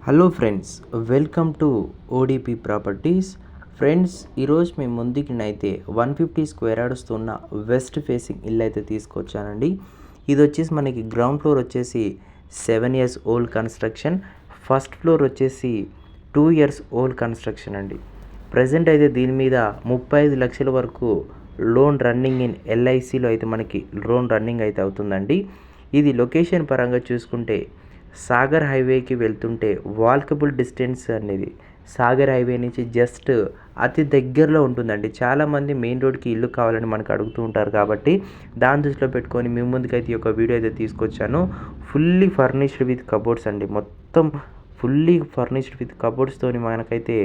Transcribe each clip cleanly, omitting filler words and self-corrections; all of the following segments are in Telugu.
Hello friends, welcome to ODP properties. Friends, ఈరోజు మేము ముందుకినైతే 150 స్క్వేర్ యార్డ్స్ ఉన్న వెస్ట్ ఫేసింగ్ ఇల్లు అయితే తీసుకొచ్చానండి. ఇది వచ్చేసి మనకి గ్రౌండ్ ఫ్లోర్ వచ్చేసి 7 years old construction, first floor వచ్చేసి 2 years ఓల్డ్ కన్స్ట్రక్షన్ అండి. ప్రజెంట్ అయితే దీని మీద 35 లక్షల వరకు లోన్ రన్నింగ్ ఇన్ ఎల్ఐసిలో అయితే మనకి లోన్ రన్నింగ్ అయితే అవుతుందండి. ఇది లొకేషన్ పరంగా చూసుకుంటే సాగర్ హైవేకి వెళ్తుంటే వాల్కబుల్ డిస్టెన్స్ అనేది సాగర్ హైవే నుంచి జస్ట్ అతి దగ్గరలో ఉంటుందండి. చాలామంది మెయిన్ రోడ్కి ఇల్లు కావాలని మనకు అడుగుతూ ఉంటారు, కాబట్టి దాని దృష్టిలో పెట్టుకొని మీ ముందుకైతే ఈ యొక్క వీడియో అయితే తీసుకొచ్చాను. ఫుల్లీ ఫర్నిష్డ్ విత్ కబోర్డ్స్ అండి. మొత్తం ఫుల్లీ ఫర్నిష్డ్ విత్ కబోర్డ్స్తోని మనకైతే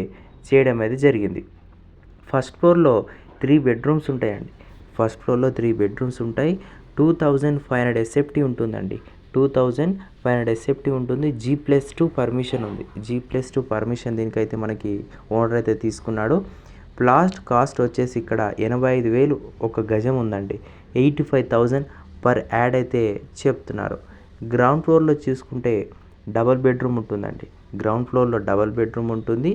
చేయడం అయితే జరిగింది. ఫస్ట్ ఫ్లోర్లో 3 bedrooms ఉంటాయండి. ఫస్ట్ ఫ్లోర్లో 3 bedrooms ఉంటాయి. 2500 SFT ఉంటుందండి. 2500 SFT ఉంటుంది. G+2 పర్మిషన్ ఉంది. G+2 పర్మిషన్ దీనికైతే మనకి ఓనర్ అయితే తీసుకున్నాడు. ప్లాస్ట్ కాస్ట్ వచ్చేసి ఇక్కడ 85,000 ఒక గజం ఉందండి. 85,000 పర్ యాడ్ అయితే చెప్తున్నారు. గ్రౌండ్ ఫ్లోర్లో చూసుకుంటే డబల్ బెడ్రూమ్ ఉంటుందండి. గ్రౌండ్ ఫ్లోర్లో డబల్ బెడ్రూమ్ ఉంటుంది.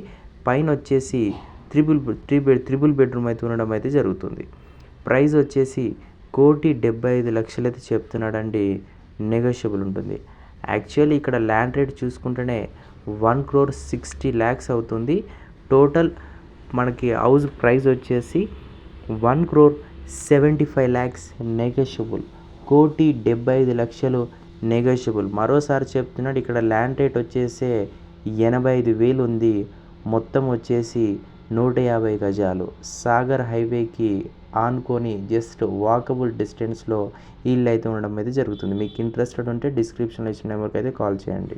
పైన వచ్చేసి త్రిబుల్ బెడ్రూమ్ అయితే ఉండడం అయితే జరుగుతుంది. ప్రైస్ వచ్చేసి 1,75,00,000 అయితే చెప్తున్నాడండి. నెగోషియబుల్ ఉంటుంది. యాక్చువల్లీ ఇక్కడ ల్యాండ్ రేట్ చూసుకుంటేనే 1,60,00,000 అవుతుంది. టోటల్ మనకి హౌస్ ప్రైస్ వచ్చేసి 1,75,00,000 నెగోషియబుల్. 1,75,00,000 నెగోషియబుల్. మరోసారి చెప్తున్నాడు, ఇక్కడ ల్యాండ్ రేట్ వచ్చేసి 85,000 ఉంది. మొత్తం వచ్చేసి 150 గజాలు. సాగర్ హైవేకి ఆనుకొని జస్ట్ వాకబుల్ డిస్టెన్స్లో ఇల్లు అయితే ఉండడం అయితే జరుగుతుంది. మీకు ఇంట్రెస్టెడ్ ఉంటే డిస్క్రిప్షన్లో ఇచ్చిన నెంబర్కి అయితే కాల్ చేయండి.